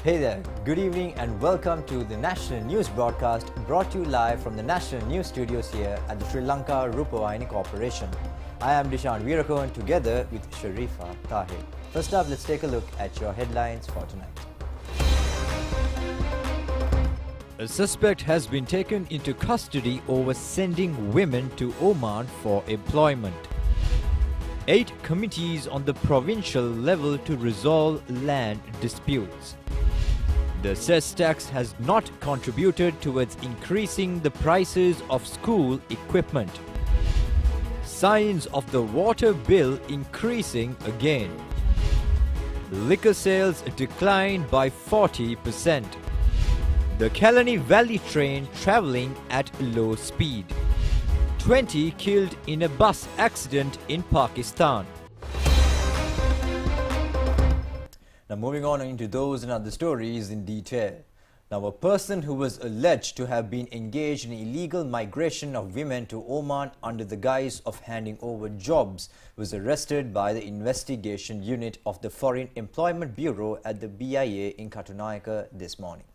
Hey there, good evening and welcome to the national news broadcast brought to you live from the national news studios here at the Sri Lanka Rupavahini Corporation. I am Dishan Veerakohan together with Sharifa Tahir. First up, let's take a look at your headlines for tonight. A suspect has been taken into custody over sending women to Oman for employment. 8 committees on the provincial level to resolve land disputes. The cess tax has not contributed towards increasing the prices of school equipment. Signs of the water bill increasing again. Liquor sales declined by 40%. The Kalani Valley train travelling at low speed. 20 killed in a bus accident in Pakistan. Now moving on into those and other stories in detail. Now a person who was alleged to have been engaged in illegal migration of women to Oman under the guise of handing over jobs was arrested by the investigation unit of the Foreign Employment Bureau at the BIA in Katunayaka this morning.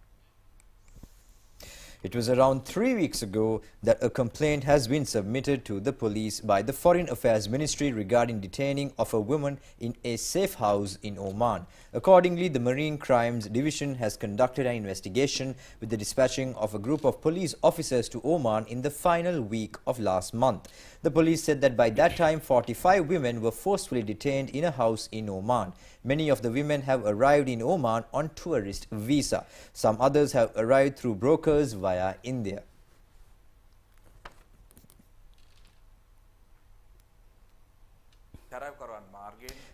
It was around 3 weeks ago that a complaint has been submitted to the police by the Foreign Affairs Ministry regarding detaining of a woman in a safe house in Oman. Accordingly, the Marine Crimes Division has conducted an investigation with the dispatching of a group of police officers to Oman in the final week of last month. The police said that by that time, 45 women were forcefully detained in a house in Oman. Many of the women have arrived in Oman on tourist visa. Some others have arrived through brokers via India.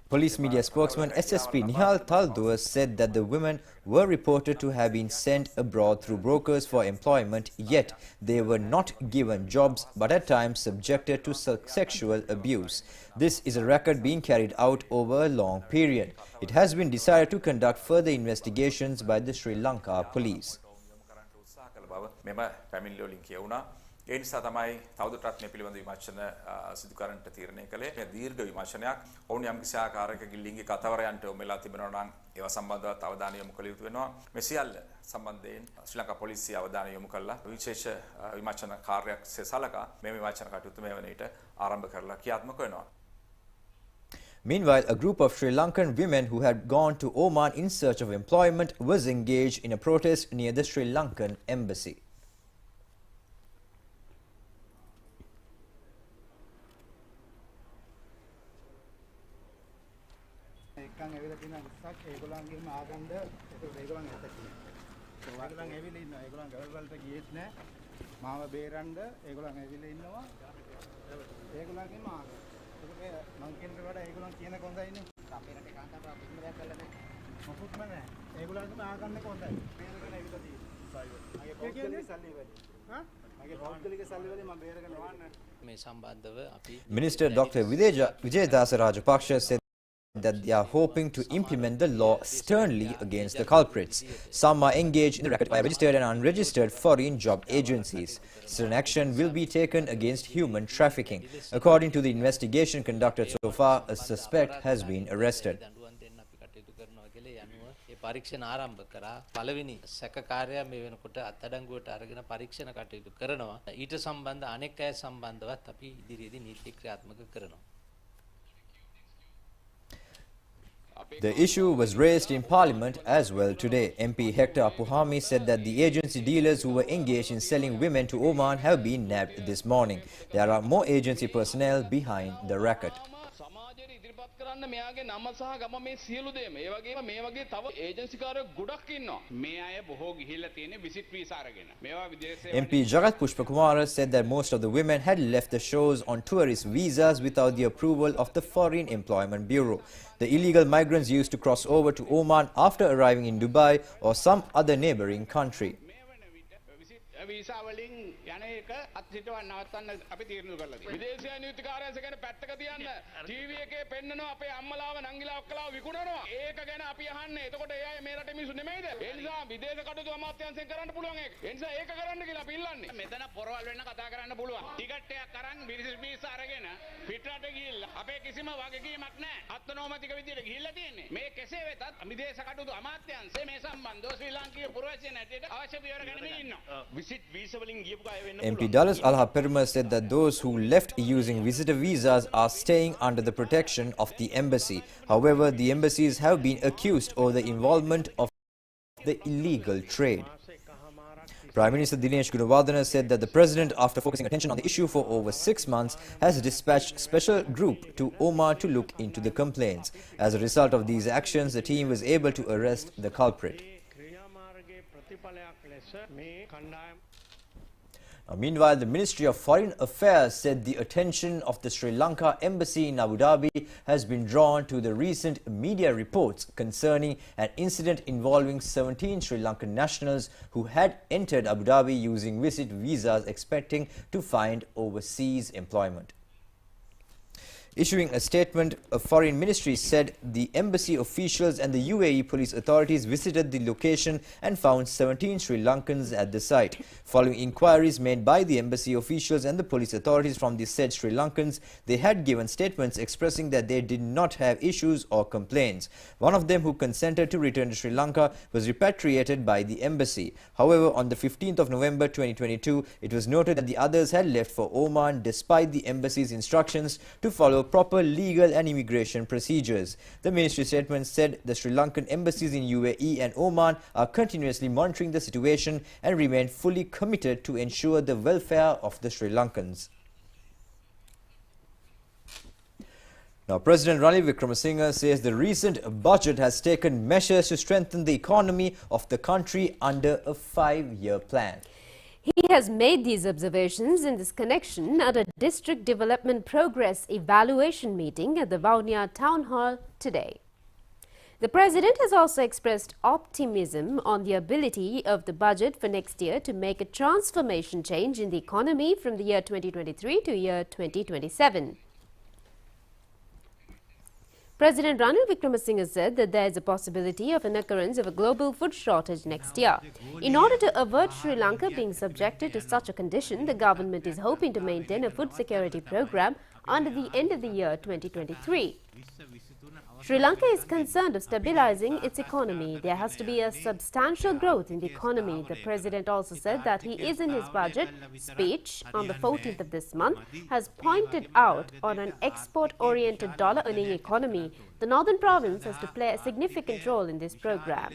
Police media spokesman SSP Nihal Thalduwa said that the women were reported to have been sent abroad through brokers for employment, yet they were not given jobs but at times subjected to sexual abuse. This is a record being carried out over a long period. It has been decided to conduct further investigations by the Sri Lanka police. ඒ නිසා තමයි තවදුරටත් මේ පිළිබඳ විමර්ශන සිදු කරන්නට තීරණය කළේ. මේ දීර්ඝ විමර්ශනයක් ඔවුන් යම්කිසි ආකාරයක ලිංගික අතවරයන්ට යොමුලා තිබෙනවා නම් ඒවා සම්බන්ධව අවධානය යොමු කළ යුතු වෙනවා. මේ සියල්ල සම්බන්ධයෙන් ශ්‍රී ලංකා පොලිසිය අවධානය යොමු කළා. විශේෂ විමර්ශන කාර්යයක් සලකා මේ විමර්ශන කටයුතු මේ වන විට ආරම්භ කරලා ක්‍රියාත්මක වෙනවා. Meanwhile, a group of Sri Lankan women who had gone to Oman in search of employment was engaged in a protest near the Sri Lankan embassy. Minister Dr. Vijayadasa Rajapaksa said that they are hoping to implement the law sternly against the culprits. Some are engaged in the racket by registered and unregistered foreign job agencies. Stern action will be taken against human trafficking. According to the investigation conducted so far, a suspect has been arrested. පරීක්ෂණ ආරම්භ කරා පළවෙනි සැකකාරයා මේ වෙනකොට අත්අඩංගුවට අරගෙන පරීක්ෂණ කටයුතු කරනවා ඊට සම්බන්ධ අනෙක් අය සම්බන්ධවත් අපි ඉදිරියේදී නීති ක්‍රියාත්මක කරනවා. The issue was raised in Parliament as well today. MP Hector Apuhami said that the agency dealers who were engaged in selling women to Oman have been nabbed this morning. There are more agency personnel behind the racket. MP Jagat Pushpakumara said that most of the women had left the shores on tourist visas without the approval of the Foreign Employment Bureau. The illegal migrants used to cross over to Oman after arriving in Dubai or some other neighboring country. Visa වලින් යන එක අත්හිටවන්න නවත්තන්න අපි තීරණය කරලා තියෙනවා. විදේශීය නීතිකාරයන්ස ගැන පැත්තක තියන්න ටීවී එකේ පෙන්නනවා අපේ අම්මලාව නංගිලා ඔක්කලාව විකුණනවා. ඒක ගැන අපි අහන්නේ. එතකොට ඒ අය මේ රටේ මිනිස්සු නෙමෙයිද? ඒ නිසා විදේශ කටයුතු අමාත්‍යාංශයෙන් කරන්න පුළුවන් ඒක. ඒ නිසා ඒක කරන්න කියලා අපි ඉල්ලන්නේ. මෙතන පොරවල් වෙන්න කතා කරන්න පුළුවන්. ටිකට් එකක් අරන් වීසා අරගෙන පිටරට ගිහිල්ලා අපේ කිසිම වගකීමක් නැහැ. අත්නෝමතික විදියට ගිහිල්ලා තියෙන්නේ. මේ කෙසේ වෙතත් විදේශ කටයුතු අමාත්‍යාංශය මේ සම්බන්ධව ශ්‍රී ලාංකීය පුරවැසියන් හැටියට අවශ්‍ය පියවර ගනිමින් ඉන්නවා. MP Dallas Alha-Peruma said that those who left using visitor visas are staying under the protection of the embassy. However, the embassies have been accused of the involvement of the illegal trade. Prime Minister Dinesh Gunawardena said that the president, after focusing attention on the issue for over 6 months, has dispatched special group to Oman to look into the complaints. As a result of these actions, the team was able to arrest the culprit. Meanwhile, the Ministry of Foreign Affairs said the attention of the Sri Lanka embassy in Abu Dhabi has been drawn to the recent media reports concerning an incident involving 17 Sri Lankan nationals who had entered Abu Dhabi using visit visas expecting to find overseas employment. Issuing a statement, a foreign ministry said the embassy officials and the UAE police authorities visited the location and found 17 Sri Lankans at the site. Following inquiries made by the embassy officials and the police authorities from the said Sri Lankans, they had given statements expressing that they did not have issues or complaints. One of them, who consented to return to Sri Lanka, was repatriated by the embassy. However, on the 15th of November 2022, it was noted that the others had left for Oman despite the embassy's instructions to follow proper legal and immigration procedures. The ministry statement said the Sri Lankan embassies in UAE and Oman are continuously monitoring the situation and remain fully committed to ensure the welfare of the Sri Lankans. Now, President Ranil Wickremesinghe says the recent budget has taken measures to strengthen the economy of the country under a 5-year plan. He has made these observations in this connection at a District Development Progress Evaluation meeting at the Vavuniya Town Hall today. The President has also expressed optimism on the ability of the budget for next year to make a transformation change in the economy from the year 2023 to year 2027. President Ranil Wickremesinghe said that there is a possibility of an occurrence of a global food shortage next year. In order to avert Sri Lanka being subjected to such a condition, the government is hoping to maintain a food security program until the end of the year 2023. Sri Lanka is concerned of stabilizing its economy. There has to be a substantial growth in the economy. The President also said that he is in his budget speech on the 14th of this month has pointed out on an export-oriented dollar-earning economy. The Northern Province has to play a significant role in this program.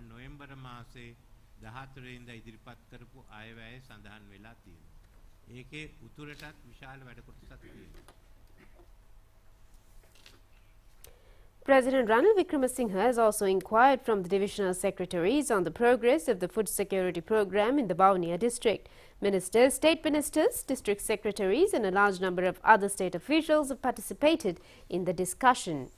November මාසේ 14 වෙනිදා ඉදිරිපත් කරපු අයවැය සඳහන් වෙලා තියෙනවා. ඒකේ උතුරටත් විශාල වැඩ කොටසක් තියෙනවා. President Ranil Wickremesinghe has also inquired from the divisional secretaries on the progress of the food security program in the Vavuniya district. Ministers, state ministers, district secretaries and a large number of other state officials have participated in the discussion.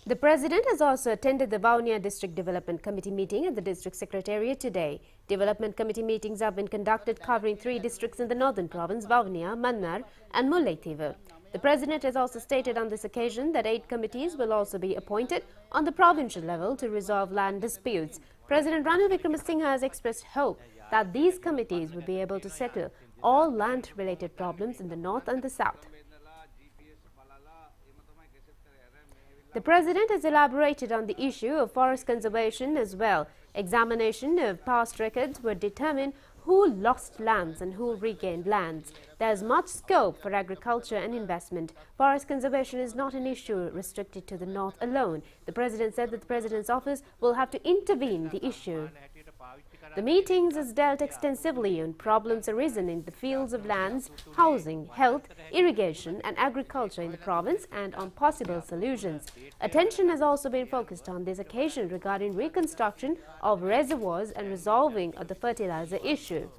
The President has also attended the Vavuniya District Development Committee meeting at the District Secretariat today. Development Committee meetings have been conducted covering 3 districts in the Northern Province, Vavuniya, Mannar and Mullaitivu. The President has also stated on this occasion that 8 committees will also be appointed on the provincial level to resolve land disputes. President Ranil Wickremesinghe has expressed hope that these committees will be able to settle all land-related problems in the north and the south. The President has elaborated on the issue of forest conservation as well. Examination of past records would determine who lost lands and who regained lands. There is much scope for agriculture and investment. Forest conservation is not an issue restricted to the north alone. The President said that the President's office will have to intervene the issue. The meetings has dealt extensively on problems arisen in the fields of lands, housing, health, irrigation and agriculture in the province and on possible solutions. Attention has also been focused on this occasion regarding reconstruction of reservoirs and resolving of the fertilizer issue.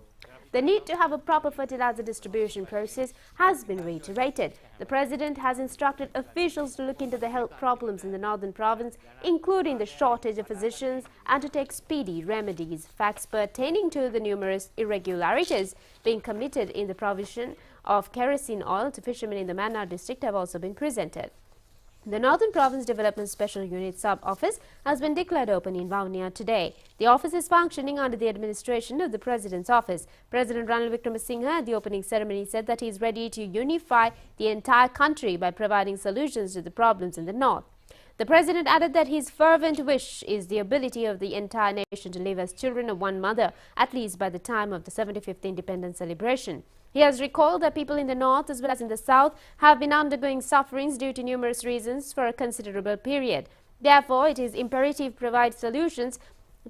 The need to have a proper fertilizer distribution process has been reiterated. The President has instructed officials to look into the health problems in the northern province, including the shortage of physicians, and to take speedy remedies. Facts pertaining to the numerous irregularities being committed in the provision of kerosene oil to fishermen in the Mannar district have also been presented. The Northern Province Development Special Unit Sub-Office has been declared open in Vavuniya today. The office is functioning under the administration of the President's office. President Ranil Wickremesinghe at the opening ceremony said that he is ready to unify the entire country by providing solutions to the problems in the north. The President added that his fervent wish is the ability of the entire nation to live as children of one mother, at least by the time of the 75th independence celebration. He has recalled that people in the north as well as in the south have been undergoing sufferings due to numerous reasons for a considerable period. Therefore, it is imperative to provide solutions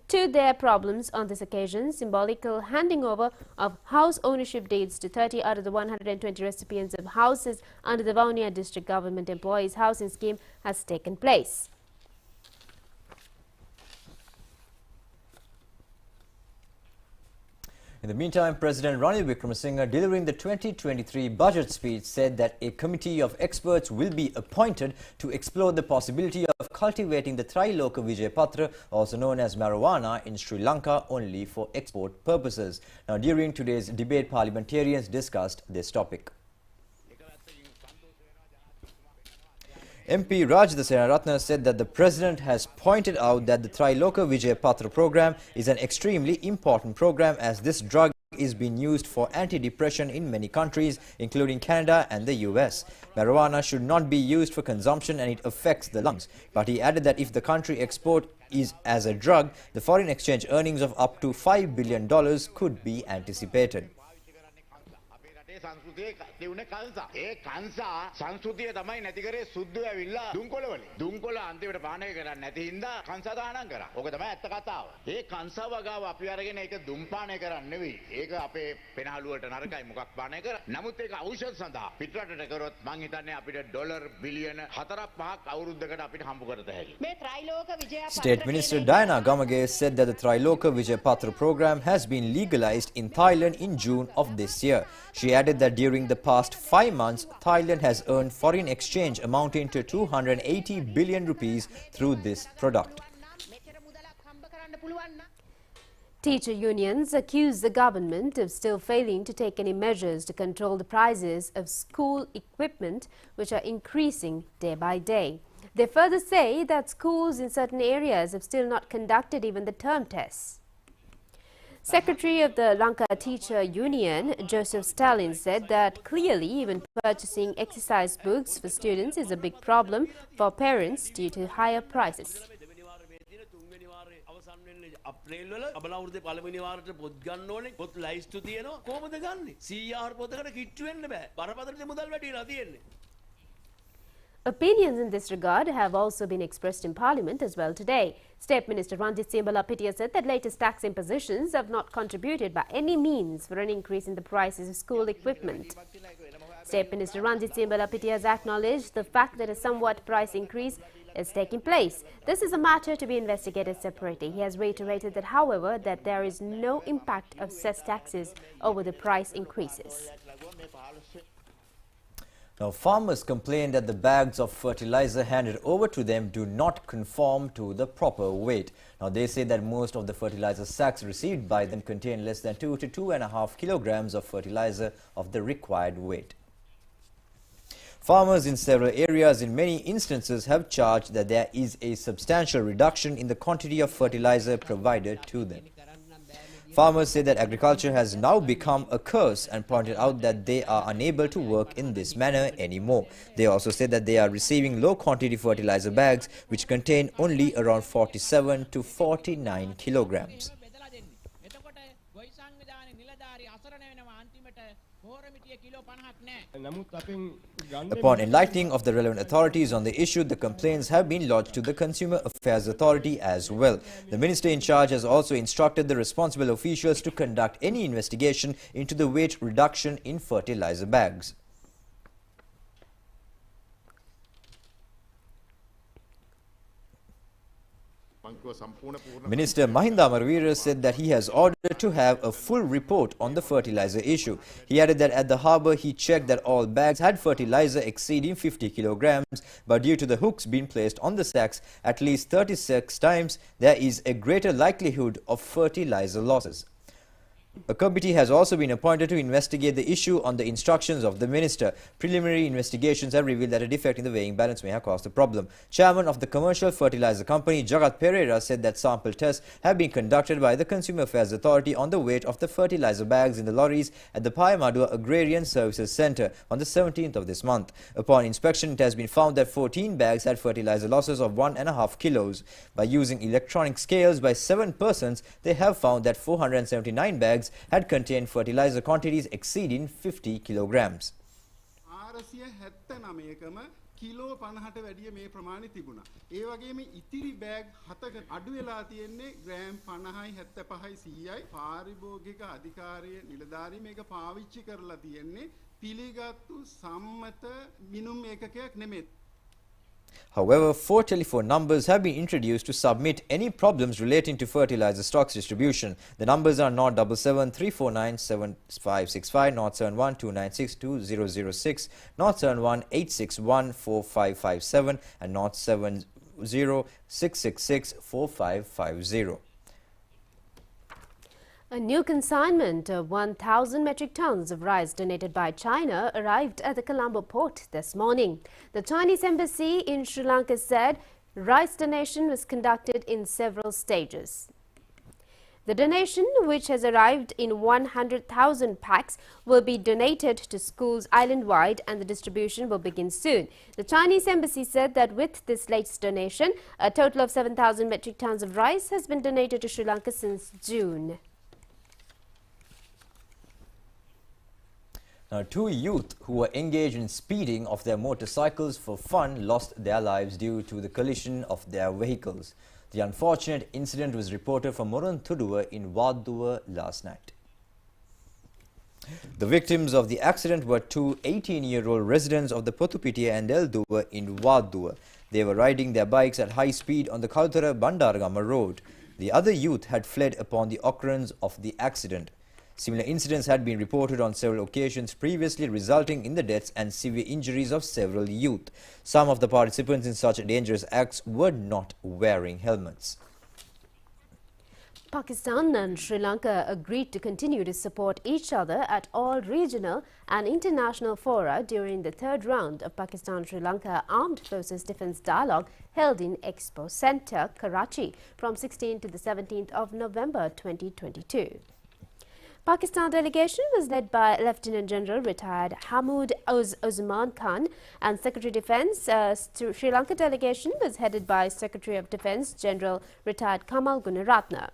to their problems on this occasion. Symbolical handing over of house ownership deeds to 30 out of the 120 recipients of houses under the Vavuniya District Government Employees Housing Scheme has taken place. In the meantime, President Ranil Wickremesinghe, delivering the 2023 budget speech, said that a committee of experts will be appointed to explore the possibility of cultivating the Trilok Vijayapatra, also known as marijuana, in Sri Lanka only for export purposes. Now, during today's debate, parliamentarians discussed this topic. MP Rajitha Senaratne said that the President has pointed out that the Trilok Vijayapatra program is an extremely important program, as this drug is being used for anti-depression in many countries, including Canada and the US. Marijuana should not be used for consumption and it affects the lungs. But he added that if the country export is as a drug, the foreign exchange earnings of up to $5 billion could be anticipated. සංස්කෘතියේ තියුනේ කංසා. ඒ කංසා සංස්කෘතිය තමයි නැති කරේ සුද්ධ ඇවිල්ලා දුම්කොළ වලින්. දුම්කොළ අන්තිමට පානය කරන්නේ නැති හින්දා කංසා දානම් කරා. ඕක තමයි ඇත්ත කතාව. ඒ කංසා වගාව අපි අරගෙන ඒක දුම්පානය කරන්නේ නෙවෙයි. ඒක අපේ පෙනහළුවට නරකයි මොකක් පානය කරා. නමුත් ඒක ඖෂධ සඳහා පිටරටට කරොත් මං හිතන්නේ අපිට ඩොලර් බිලියන 4-5ක් අවුරුද්දකට අපිට හම්බ කරත හැකියි. මේ ත්‍රිලෝක විජයපත්‍ර State Minister Diana Gamage said that the Triloka Vijayapatra program has been legalized in Thailand in June of this year. She added that during the past 5 months, Thailand has earned foreign exchange amounting to 280 billion rupees through this product. Teacher unions accuse the government of still failing to take any measures to control the prices of school equipment, which are increasing day by day. They further say that schools in certain areas have still not conducted even the term tests. Secretary of the Lanka Teacher Union, Joseph Stalin, said that clearly even purchasing exercise books for students is a big problem for parents due to higher prices. අප්‍රේල් වල අබලවුරුද්දේ පළවෙනි වාරයට පොත් ගන්න ඕනේ පොත් ලයිස්තු තියෙනවා කොහොමද ගන්නෙ 100 පොතකට කිට්ටු වෙන්න බෑ බරපතල මුදල් වැඩිලා තියෙන්නේ. Opinions in this regard have also been expressed in Parliament as well today. State Minister Ranjit Siambalapitia said that latest tax impositions have not contributed by any means for an increase in the prices of school equipment. State Minister Ranjit Siambalapitia has acknowledged the fact that a somewhat price increase is taking place. This is a matter to be investigated separately. He has reiterated that, however, that there is no impact of cess taxes over the price increases. Now, farmers complain that the bags of fertilizer handed over to them do not conform to the proper weight. Now, they say that most of the fertilizer sacks received by them contain less than 2 to 2.5 kilograms of fertilizer of the required weight. Farmers in several areas in many instances have charged that there is a substantial reduction in the quantity of fertilizer provided to them. Farmers say that agriculture has now become a curse and pointed out that they are unable to work in this manner anymore. They also said that they are receiving low quantity fertilizer bags which contain only around 47 to 49 kilograms. සංවිධානයේ නිලධාරී අසරණ වෙනවා අන්තිමට පොහොරමිටිය kilo 50ක් නැහැ. නමුත් අපෙන් ගන්න Upon enlightening of the relevant authorities on the issue, the complaints have been lodged to the Consumer Affairs Authority as well. The minister in charge has also instructed the responsible officials to conduct any investigation into the weight reduction in fertilizer bags. Minister Mahinda Amarweera said that he has ordered to have a full report on the fertilizer issue. He added that at the harbour he checked that all bags had fertilizer exceeding 50 kilograms, but due to the hooks being placed on the sacks at least 36 times, there is a greater likelihood of fertilizer losses. A committee has also been appointed to investigate the issue on the instructions of the minister. Preliminary investigations have revealed that a defect in the weighing balance may have caused the problem. Chairman of the commercial fertilizer company, Jagat Pereira, said that sample tests have been conducted by the Consumer Affairs Authority on the weight of the fertilizer bags in the lorries at the Payamadua Agrarian Services Centre on the 17th of this month. Upon inspection, it has been found that 14 bags had fertilizer losses of 1.5 kilos. By using electronic scales by 7 persons, they have found that 479 bags had contained fertilizer quantities exceeding 50 kilograms. Kilo 50ට වැඩිය මේ ප්‍රමාණය තිබුණා. ඒ වගේම ඉතිරි bag 7ක අඩු වෙලා තියෙන්නේ gram 50යි 75යි 100යි. පාරිභෝගික අධිකාරිය නිලධාරී මේක පාවිච්චි කරලා තියෙන්නේ පිළිගත්තු සම්මත මිනුම් ඒකකයක් නෙමෙයි. However, 4 telephone numbers have been introduced to submit any problems relating to fertilizer stocks distribution. The numbers are 077 349 7565, 071 296 2006, 071 861 4557 and 070 666 4550. A new consignment of 1,000 metric tons of rice donated by China arrived at the Colombo port this morning. The Chinese embassy in Sri Lanka said rice donation was conducted in several stages. The donation, which has arrived in 100,000 packs, will be donated to schools island-wide and the distribution will begin soon. The Chinese embassy said that with this latest donation, a total of 7,000 metric tons of rice has been donated to Sri Lanka since June. Now, 2 youth who were engaged in speeding of their motorcycles for fun lost their lives due to the collision of their vehicles. The unfortunate incident was reported from Moranthuduwa in Wadduwa last night. The victims of the accident were 2 18-year-old residents of the Potupitiya and Elduwa in Wadduwa. They were riding their bikes at high speed on the Kalutara Bandaragama road. The other youth had fled upon the occurrence of the accident. Similar incidents had been reported on several occasions previously, resulting in the deaths and severe injuries of several youth. Some of the participants in such dangerous acts were not wearing helmets. Pakistan and Sri Lanka agreed to continue to support each other at all regional and international fora during the third round of Pakistan-Sri Lanka Armed Forces Defence Dialogue held in Expo Centre, Karachi from 16th to the 17th of November 2022. Pakistan delegation was led by Lieutenant General retired Hamood Osman Khan and Secretary Defence. Sri Lanka delegation was headed by Secretary of Defence General retired Kamal Gunaratne.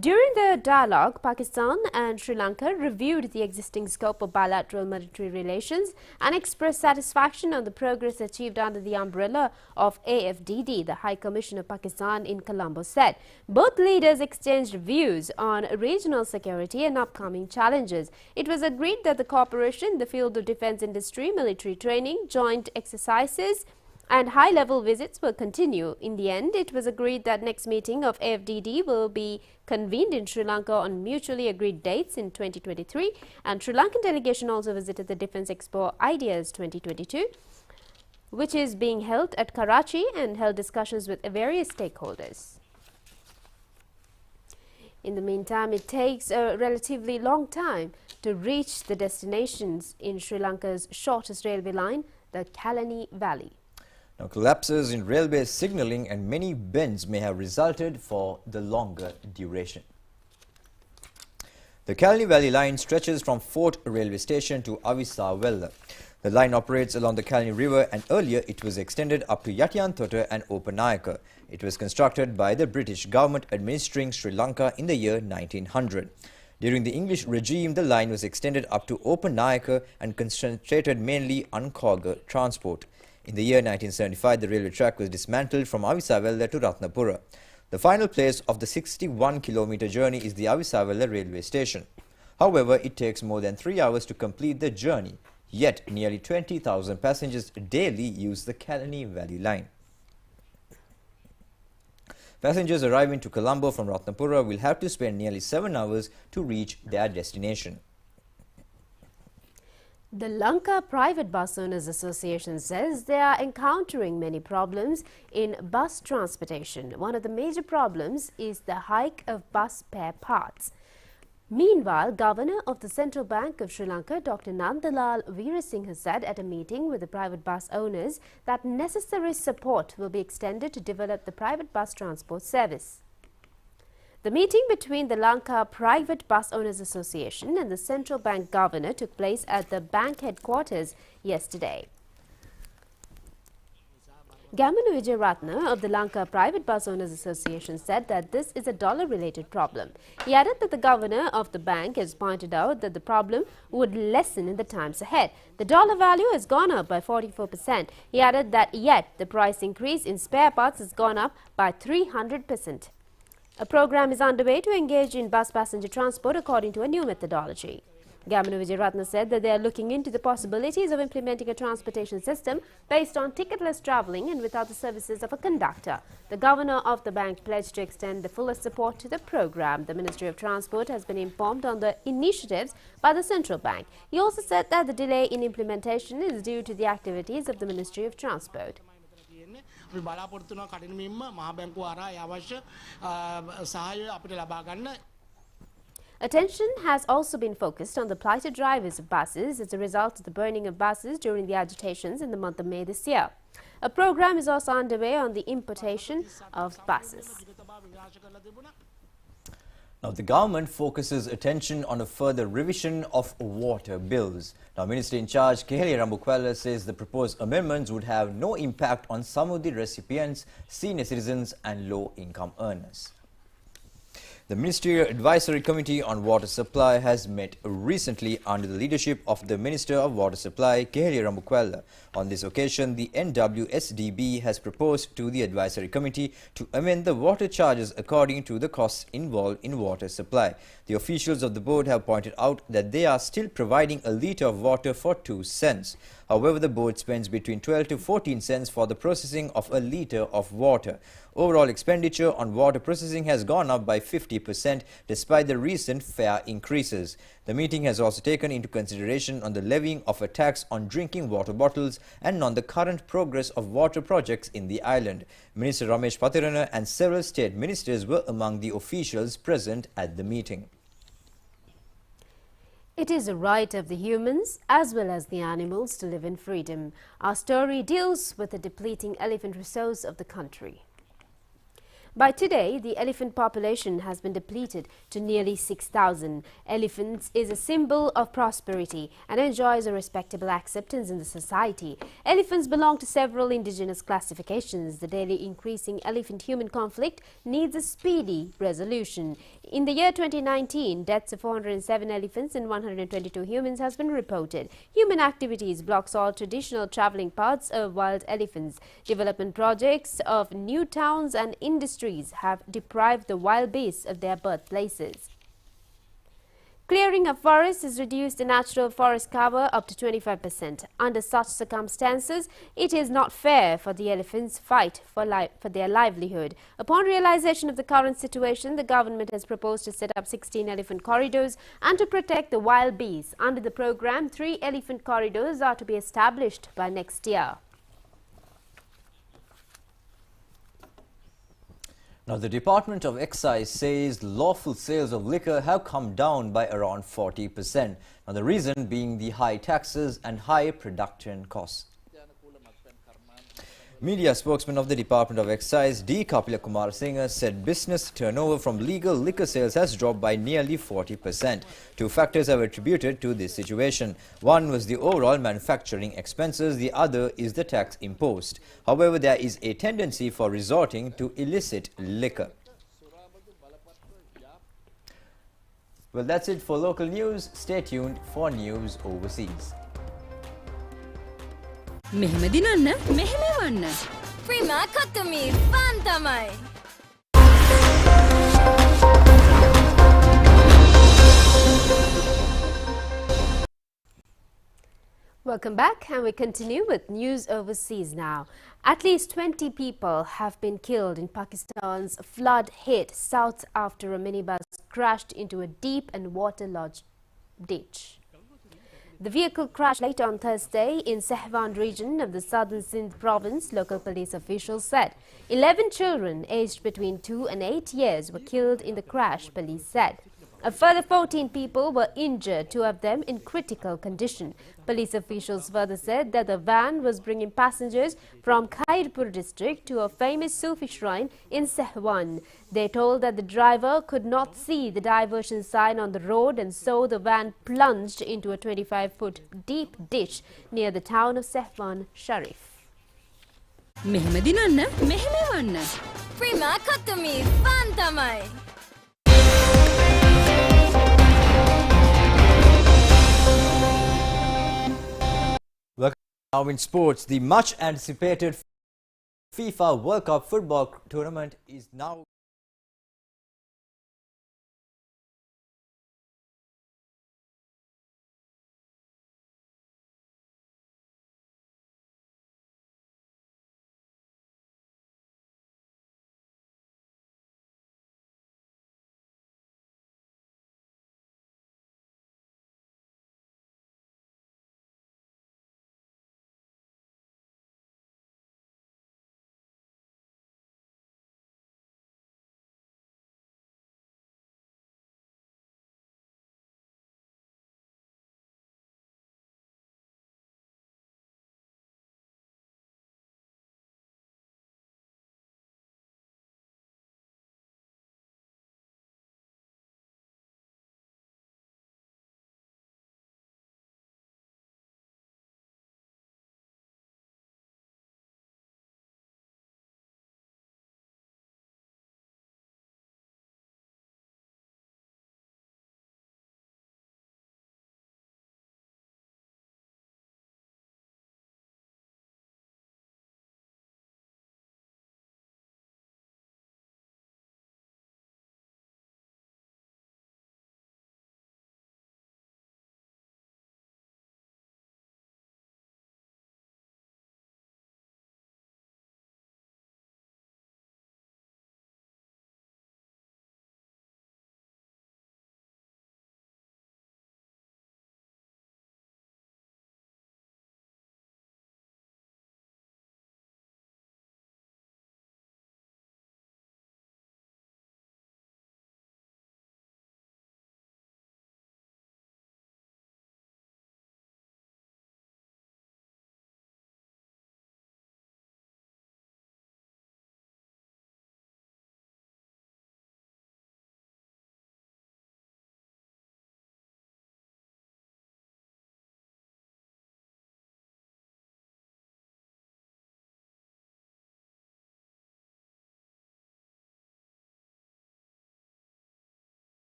During the dialogue, Pakistan and Sri Lanka reviewed the existing scope of bilateral military relations and expressed satisfaction on the progress achieved under the umbrella of AFDD, the High Commission of Pakistan in Colombo said. Both leaders exchanged views on regional security and upcoming challenges. It was agreed that the cooperation in the field of defence industry, military training, joint exercises and high-level visits will continue. In the end, it was agreed that next meeting of AFDD will be convened in Sri Lanka on mutually agreed dates in 2023, and Sri Lankan delegation also visited the Defence Expo Ideas 2022, which is being held at Karachi, and held discussions with various stakeholders. In the meantime, it takes a relatively long time to reach the destinations in Sri Lanka's shortest railway line, the Kalani Valley. Now, collapses in railway signalling and many bends may have resulted for the longer duration. The Kalani Valley line stretches from Fort Railway Station to Avisawella. The line operates along the Kalani River, and earlier it was extended up to Yatiyantota and Opanayaka. It was constructed by the British government administering Sri Lanka in the year 1900. During the English regime, the line was extended up to Open-Nayaka and concentrated mainly on cargo transport. In the year 1975, the railway track was dismantled from Avisavella to Ratnapura. The final place of the 61-kilometer journey is the Avisavella railway station. However, it takes more than 3 hours to complete the journey. Yet, nearly 20,000 passengers daily use the Kalani Valley line. Passengers arriving to Colombo from Ratnapura will have to spend nearly 7 hours to reach their destination. The Lanka Private Bus Owners Association says they are encountering many problems in bus transportation. One of the major problems is the hike of bus spare parts. Meanwhile, Governor of the Central Bank of Sri Lanka, Dr. Nandalal Veerasinghe, said at a meeting with the private bus owners that necessary support will be extended to develop the private bus transport service. The meeting between the Lanka Private Bus Owners Association and the Central Bank Governor took place at the bank headquarters yesterday. Gamanu Wijeratne of the Lanka Private Bus Owners Association said that this is a dollar-related problem. He added that the governor of the bank has pointed out that the problem would lessen in the times ahead. The dollar value has gone up by 44%. He added that yet the price increase in spare parts has gone up by 300%. A program is underway to engage in bus passenger transport according to a new methodology. Gamanu Wijeratne said that they are looking into the possibilities of implementing a transportation system based on ticketless travelling and without the services of a conductor. The governor of the bank pledged to extend the fullest support to the program. The Ministry of Transport has been informed on the initiatives by the Central Bank. He also said that the delay in implementation is due to the activities of the Ministry of Transport. Attention has also been focused on the plighted drivers of buses as a result of the burning of buses during the agitations in the month of May this year. A program is also underway on the importation of buses. Now, the government focuses attention on a further revision of water bills. Now, Minister in charge Keheliya Rambukwella says the proposed amendments would have no impact on some of the recipients, senior citizens and low-income earners. The Ministerial Advisory Committee on Water Supply has met recently under the leadership of the Minister of Water Supply, Keheliya Rambukwella. On this occasion, the NWSDB has proposed to the Advisory Committee to amend the water charges according to the costs involved in water supply. The officials of the board have pointed out that they are still providing a litre of water for 2 cents. However, the board spends between 12 to 14 cents for the processing of a litre of water. Overall expenditure on water processing has gone up by 50% despite the recent fare increases. The meeting has also taken into consideration on the levying of a tax on drinking water bottles and on the current progress of water projects in the island. Minister Ramesh Pathirana and several state ministers were among the officials present at the meeting. It is a right of the humans as well as the animals to live in freedom. Our story deals with the depleting elephant resource of the country. By today, the elephant population has been depleted to nearly 6,000. Elephants is a symbol of prosperity and enjoys a respectable acceptance in the society. Elephants belong to several indigenous classifications. The daily increasing elephant-human conflict needs a speedy resolution. In the year 2019, deaths of 407 elephants and 122 humans has been reported. Human activities blocks all traditional travelling paths of wild elephants. Development projects of new towns and industries have deprived the wild beasts of their birthplaces. Clearing of forests has reduced the natural forest cover up to 25%. Under such circumstances, it is not fair for the elephants fight for their livelihood. Upon realization of the current situation, the government has proposed to set up 16 elephant corridors and to protect the wild beasts. Under the program, 3 elephant corridors are to be established by next year. Now, the Department of Excise says lawful sales of liquor have come down by around 40%. Now, the reason being the high taxes and high production costs. Media spokesman of the Department of Excise, D. Kapila Kumarasinghe, said business turnover from legal liquor sales has dropped by nearly 40%. 2 factors have attributed to this situation. One was the overall manufacturing expenses, the other is the tax imposed. However, there is a tendency for resorting to illicit liquor. Well, that's it for local news. Stay tuned for news overseas. මෙහෙම දිනන්න මෙහෙම වන්න Prima Katumi Fantamai. Welcome back, and we continue with news overseas now. At least 20 people have been killed in Pakistan's flood-hit south after a minibus crashed into a deep and waterlogged ditch. The vehicle crashed late on Thursday in Sehwan region of the southern Sindh province, local police officials said. 11 children aged between 2 and 8 years were killed in the crash, police said. A further 14 people were injured, 2 of them in critical condition. Police officials further said that the van was bringing passengers from Khairpur district to a famous Sufi shrine in Sehwan. They told that the driver could not see the diversion sign on the road, and so the van plunged into a 25-foot deep ditch near the town of Sehwan Sharif. මෙහෙම දිනන්න මෙහෙම වන්න Prima Katumi Fantamai. Now in sports, the much anticipated FIFA World Cup football tournament is now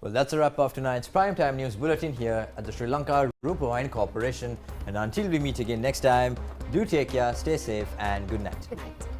Well, that's a wrap of tonight's Primetime News Bulletin here at the Sri Lanka Rupavahini Corporation. And until we meet again next time, do take care, stay safe, and good night. Good night.